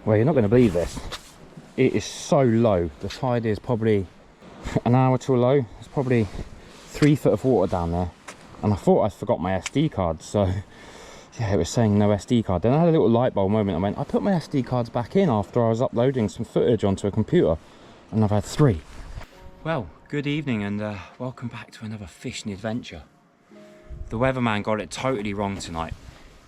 Well, you're not going to believe this. It is so low. The tide is probably an hour too low. There's probably 3 foot of water down there. And I thought I forgot my SD card, so yeah, it was saying no SD card. Then I had a little light bulb moment. I put my SD cards back in after I was uploading some footage onto a computer, and I've had 3. Well, good evening and welcome back to another fishing adventure. The weatherman got it totally wrong tonight.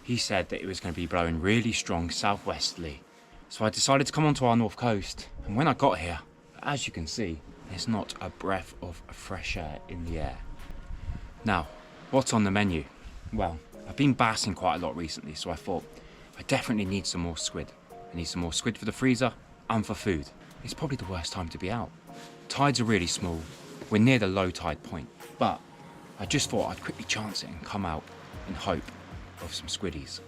He said that it was going to be blowing really strong southwesterly. So I decided to come onto our north coast, and when I got here, as you can see, there's not a breath of fresh air in the air. Now, what's on the menu? Well, I've been bassing quite a lot recently, so I thought I definitely need some more squid. I need some more squid for the freezer and for food. It's probably the worst time to be out. Tides are really small. We're near the low tide point, but I just thought I'd quickly chance it and come out in hope of some squiddies.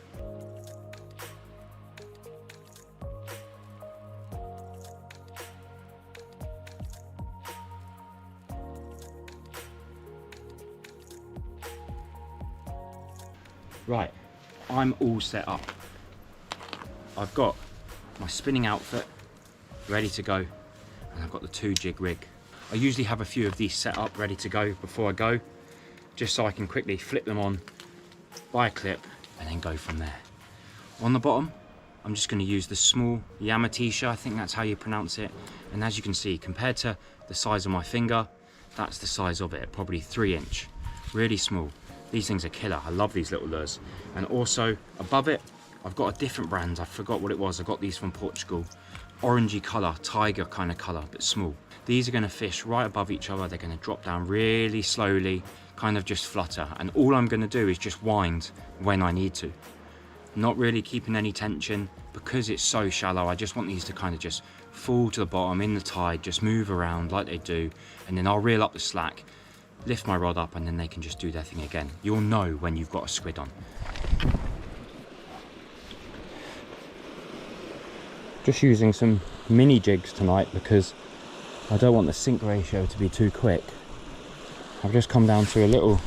Right, I'm all set up. I've got my spinning outfit ready to go, and I've got the 2 jig rig. I usually have a few of these set up ready to go before I go, just so I can quickly flip them on, buy a clip, and then go from there. On the bottom, I'm just going to use the small Yamatisha, I think that's how you pronounce it. And as you can see, compared to the size of my finger, that's the size of it, probably 3-inch, really small. These things are killer. I love these little lures. And also above it, I've got a different brand. I forgot what it was. I got these from Portugal. Orangey colour, tiger kind of colour, but small. These are going to fish right above each other. They're going to drop down really slowly, kind of just flutter. And all I'm going to do is just wind when I need to. Not really keeping any tension because it's so shallow. I just want these to kind of just fall to the bottom in the tide, just move around like they do. And then I'll reel up the slack, lift my rod up, and then they can just do their thing again. You'll know when you've got a squid on. Just using some mini jigs tonight because I don't want the sink ratio to be too quick. I've just come down to a little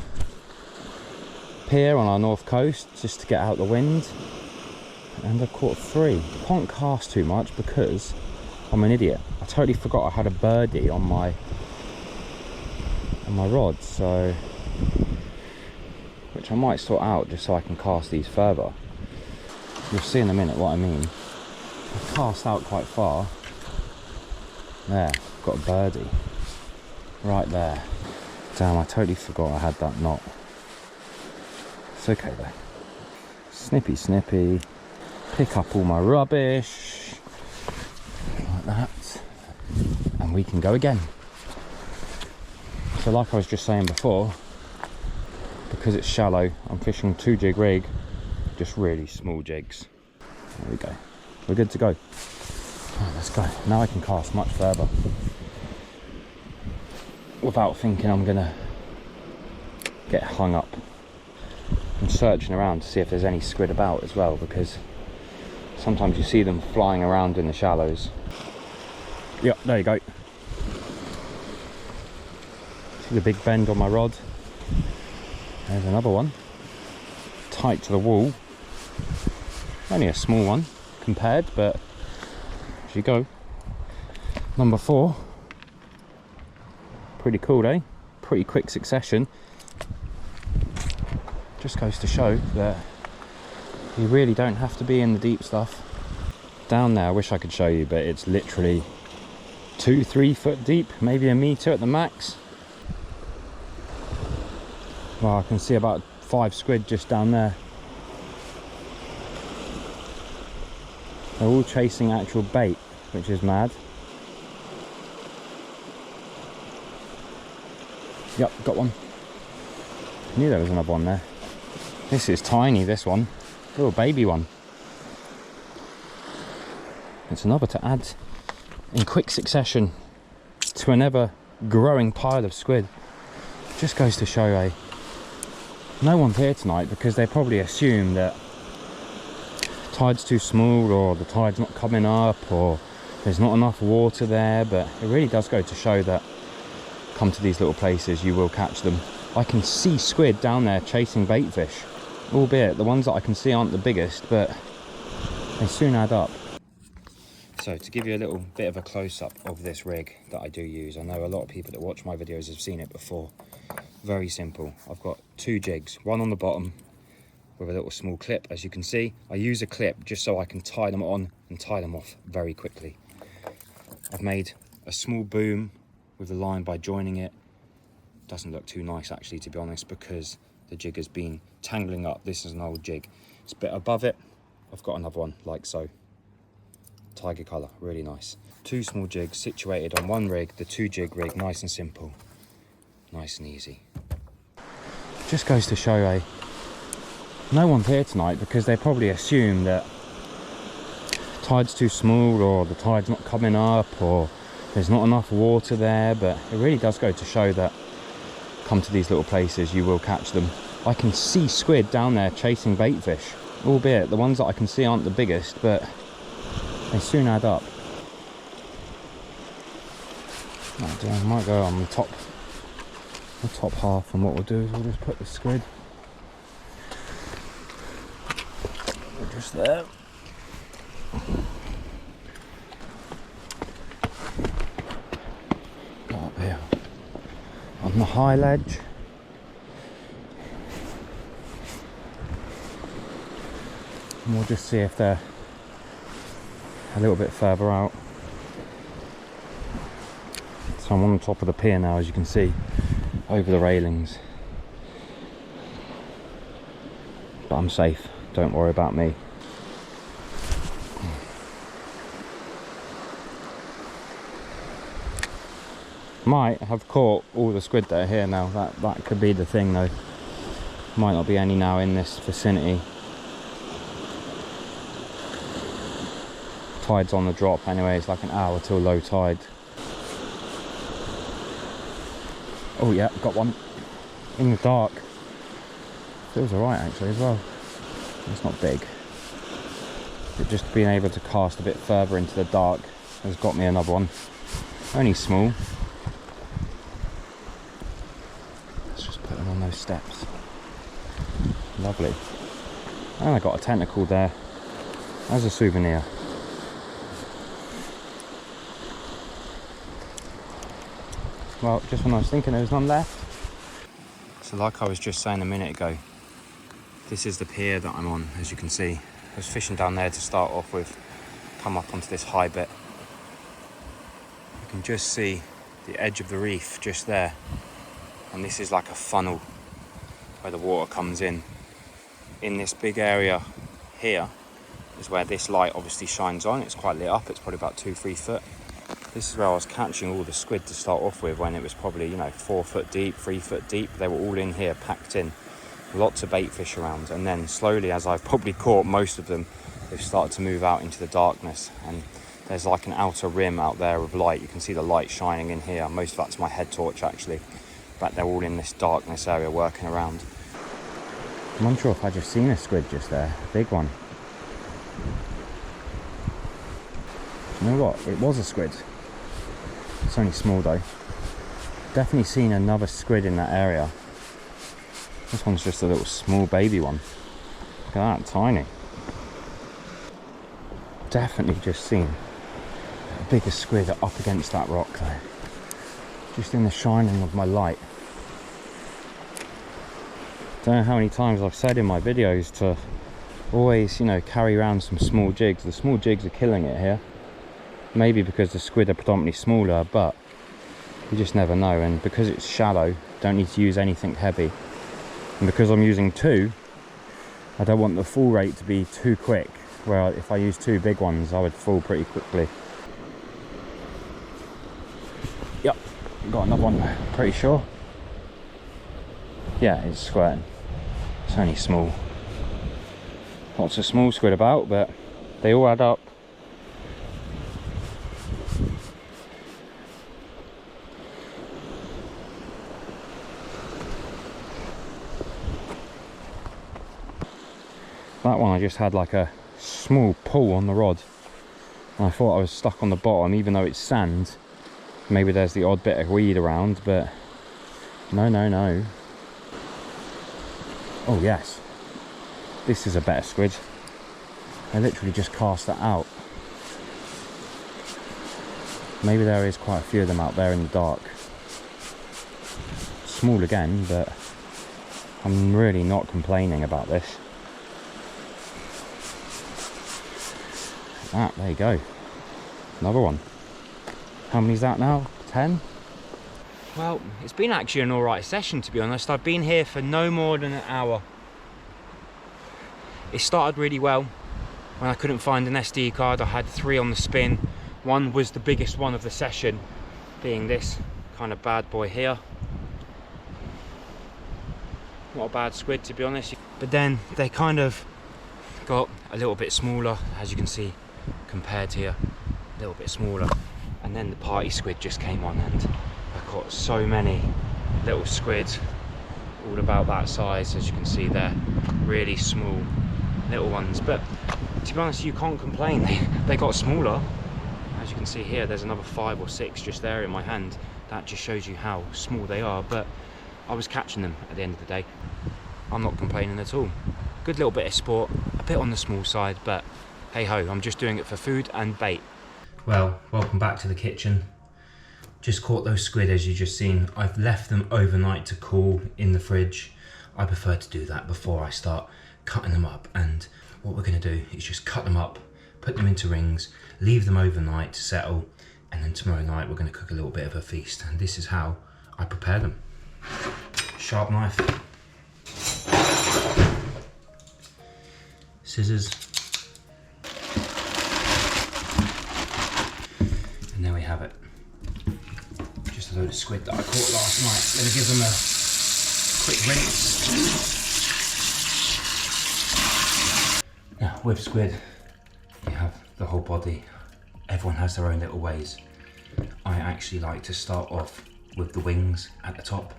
pier on our north coast just to get out the wind, and I've caught 3. Can't cast too much because I'm an idiot. I totally forgot I had a birdie on my rod, so which I might sort out just so I can cast these further. You'll see in a minute what I mean. I've cast out quite far. There, got a birdie right there. Damn, I totally forgot I had that knot. It's okay though. Snippy snippy, pick up all my rubbish like that, and we can go again. So like I was just saying before, because it's shallow, I'm fishing 2 jig rig, just really small jigs. There we go. We're good to go. Right, let's go. Now I can cast much further without thinking I'm gonna get hung up. I'm searching around to see if there's any squid about as well, because sometimes you see them flying around in the shallows. Yep, there you go. The big bend on my rod. There's another one, tight to the wall. Only a small one compared, but as you go. Number 4. Pretty cool, eh? Pretty quick succession. Just goes to show that you really don't have to be in the deep stuff. Down there, I wish I could show you, but it's literally 2-3 foot deep, maybe a metre at the max. Well, I can see about 5 squid just down there. They're all chasing actual bait, which is mad. Yep, got one. Knew there was another one there. This is tiny, this one. Little baby one. It's another to add in quick succession to an ever growing pile of squid. Just goes to show no one's here tonight because they probably assume that tide's too small, or the tide's not coming up, or there's not enough water there. But it really does go to show that come to these little places, you will catch them. I can see squid down there chasing bait fish, albeit the ones that I can see aren't the biggest, but they soon add up. So to give you a little bit of a close-up of this rig that I do use, I know a lot of people that watch my videos have seen it before. Very simple. I've got 2 jigs, one on the bottom with a little small clip. As you can see, I use a clip just so I can tie them on and tie them off very quickly. I've made a small boom with the line by joining it. Doesn't look too nice actually, to be honest, because the jig has been tangling up. This is an old jig. It's a bit above it. I've got another one like so. Tiger colour, really nice. 2 small jigs situated on one rig, the 2 jig rig, nice and simple, nice and easy. Just goes to show no one's here tonight because they probably assume that tide's too small or the tide's not coming up or there's not enough water there, but it really does go to show that come to these little places you will catch them. I can see squid down there chasing bait fish, albeit the ones that I can see aren't the biggest, but they soon add up. I might go on the top half, and what we'll do is we'll just put the squid just there. Go up here on the high ledge. And we'll just see if they're a little bit further out. So I'm on the top of the pier now, as you can see, over the railings. But I'm safe, don't worry about me. Might have caught all the squid that are here now. That could be the thing though. Might not be any now in this vicinity. Tide's on the drop anyway, it's like an hour till low tide. Oh yeah, got one in the dark. Feels alright actually as well. It's not big, but just being able to cast a bit further into the dark has got me another one. Only small. Let's just put them on those steps. Lovely. And I got a tentacle there as a souvenir. Well, just when I was thinking there was none left. So like I was just saying a minute ago, this is the pier that I'm on, as you can see. I was fishing down there to start off with, come up onto this high bit. You can just see the edge of the reef just there. And this is like a funnel where the water comes in. In this big area here is where this light obviously shines on. It's quite lit up, it's probably about 2-3 foot. This is where I was catching all the squid to start off with, when it was probably, you know, 4 foot deep, 3 foot deep. They were all in here, packed in. Lots of bait fish around. And then slowly, as I've probably caught most of them, they've started to move out into the darkness. And there's like an outer rim out there of light. You can see the light shining in here. Most of that's my head torch, actually. But they're all in this darkness area working around. I'm unsure if I just seen a squid just there. Big one. You know what? It was a squid. It's only small though. Definitely seen another squid in that area. This one's just a little small baby one. Look at that, tiny. Definitely just seen a bigger squid up against that rock there. Just in the shining of my light. Don't know how many times I've said in my videos to always, you know, carry around some small jigs. The small jigs are killing it here. Maybe because the squid are predominantly smaller, but you just never know. And because it's shallow, don't need to use anything heavy. And because I'm using 2, I don't want the fall rate to be too quick, where if I use 2 big ones, I would fall pretty quickly. Yep, got another one, pretty sure. Yeah, it's squirting. It's only small. Lots of small squid about, but they all add up. That one I just had like a small pull on the rod, and I thought I was stuck on the bottom, even though it's sand. Maybe there's the odd bit of weed around, but no. Oh yes, this is a better squid. I literally just cast that out. Maybe there is quite a few of them out there in the dark. Small again, but I'm really not complaining about this. Ah, there you go. Another one. How many's that now? 10? Well, it's been actually an alright session, to be honest. I've been here for no more than an hour. It started really well. When I couldn't find an SD card, I had 3 on the spin. One was the biggest one of the session, being this kind of bad boy here. Not a bad squid, to be honest. But then they kind of got a little bit smaller, as you can see, compared here. A little bit smaller. And then the party squid just came on, and I caught so many little squids, all about that size, as you can see there. Really small little ones, but to be honest, you can't complain. They got smaller. As you can see here, there's another 5 or 6 just there in my hand. That just shows you how small they are, but I was catching them at the end of the day. I'm not complaining at all. Good little bit of sport, a bit on the small side, but hey ho, I'm just doing it for food and bait. Well, welcome back to the kitchen. Just caught those squid, as you just seen. I've left them overnight to cool in the fridge. I prefer to do that before I start cutting them up, and what we're going to do is just cut them up, put them into rings, leave them overnight to settle, and then tomorrow night we're going to cook a little bit of a feast. And this is how I prepare them. Sharp knife, scissors, and there we have it. Just a load of squid that I caught last night. Going to give them a quick rinse. Now, with squid, you have the whole body. Everyone has their own little ways. I actually like to start off with the wings at the top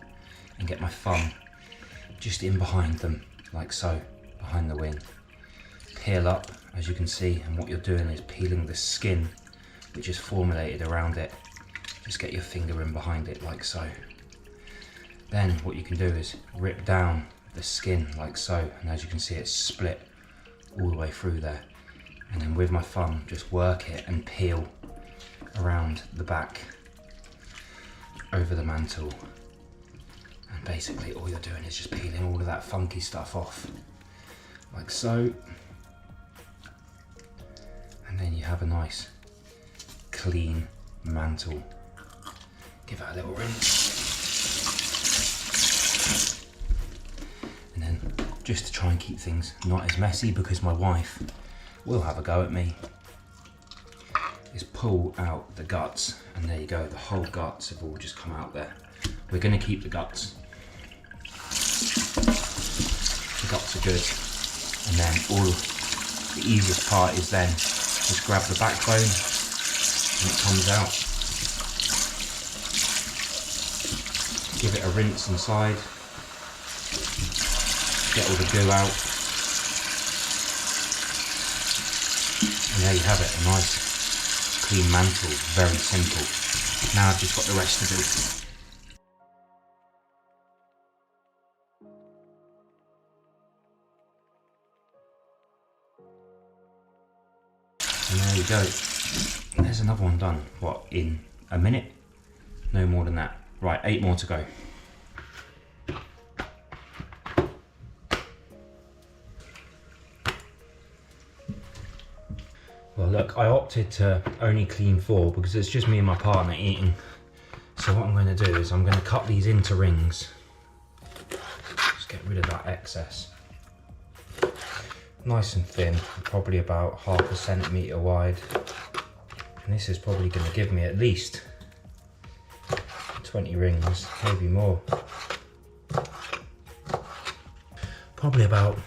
and get my thumb just in behind them, like so, behind the wing. Peel up, as you can see, and what you're doing is peeling the skin, which is formulated around it. Just get your finger in behind it, like so. Then what you can do is rip down the skin, like so, and as you can see, it's split all the way through there. And then with my thumb, just work it and peel around the back, over the mantle. And basically all you're doing is just peeling all of that funky stuff off, like so. And then you have a nice, clean mantle. Give it a little rinse. And then, just to try and keep things not as messy, because my wife will have a go at me, is pull out the guts, and there you go, the whole guts have all just come out there. We're going to keep the guts. The guts are good, and then the easiest part is then just grab the backbone and it comes out. Give it a rinse inside, get all the goo out, and there you have it, a nice clean mantle, very simple. Now I've just got the rest to do. And there you go. There's another one done, what, in a minute? No more than that. Right, 8 more to go. Well look, I opted to only clean 4 because it's just me and my partner eating. So what I'm going to do is I'm going to cut these into rings. Just get rid of that excess. Nice and thin, probably about ½ centimetre wide. And this is probably going to give me at least 20 rings, maybe more. Probably about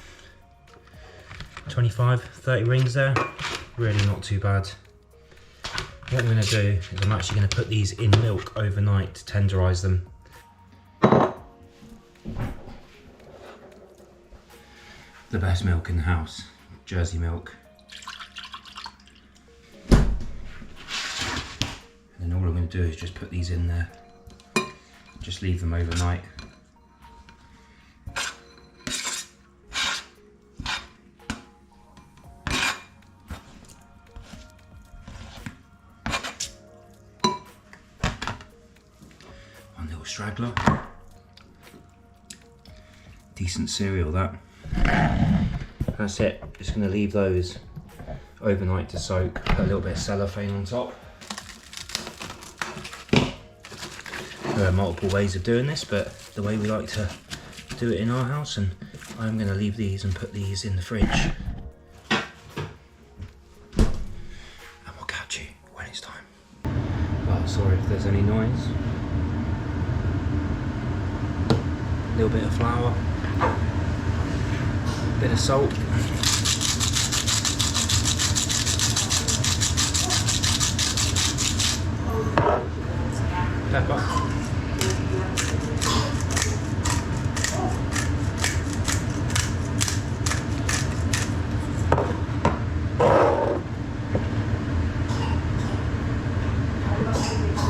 25, 30 rings there. Really not too bad. What I'm going to do is I'm actually going to put these in milk overnight to tenderise them. The best milk in the house, Jersey milk. And then all I'm going to do is just put these in there. Just leave them overnight. Little straggler. Decent cereal, that. That's it. Just going to leave those overnight to soak. Put a little bit of cellophane on top. There are multiple ways of doing this, but the way we like to do it in our house, and I'm going to leave these and put these in the fridge. And we'll catch you when it's time. Oh, sorry if there's any noise. A little bit of flour, a bit of salt. Pepper.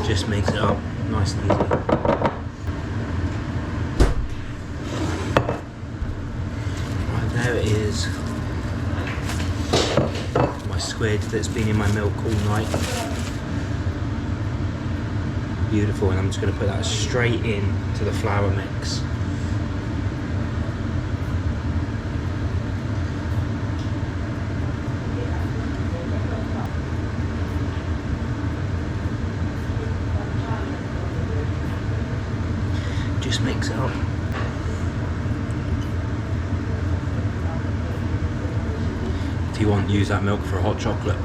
Just makes it up nice and easy. Right, there it is. My squid that's been in my milk all night. Beautiful, and I'm just going to put that straight in to the flour mix. Just mix it up. If you want, use that milk for a hot chocolate.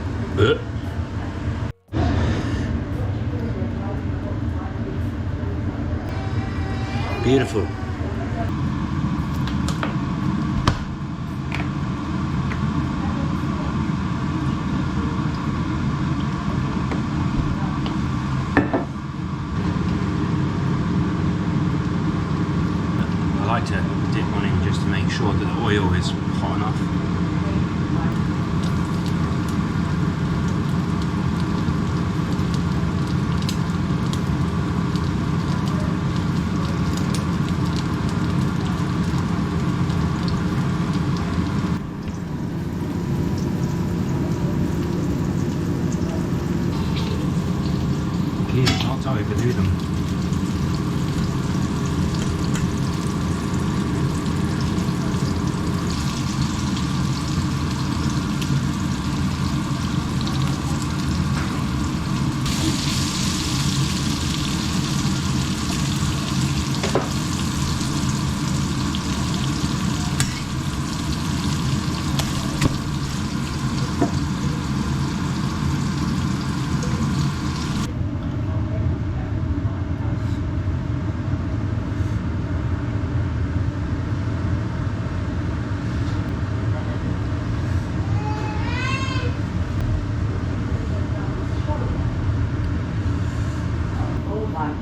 Beautiful. I like to dip one in just to make sure that the oil is hot enough. Not to overdo them.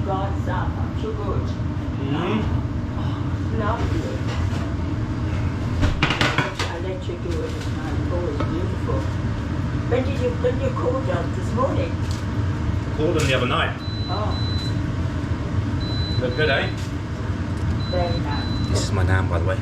God, Sam, I'm so good. Lovely. I let you do it at night. Oh, it's beautiful. When you called them this morning? Called them the other night. Oh. Look good, eh? Very nice. This is my nan, by the way.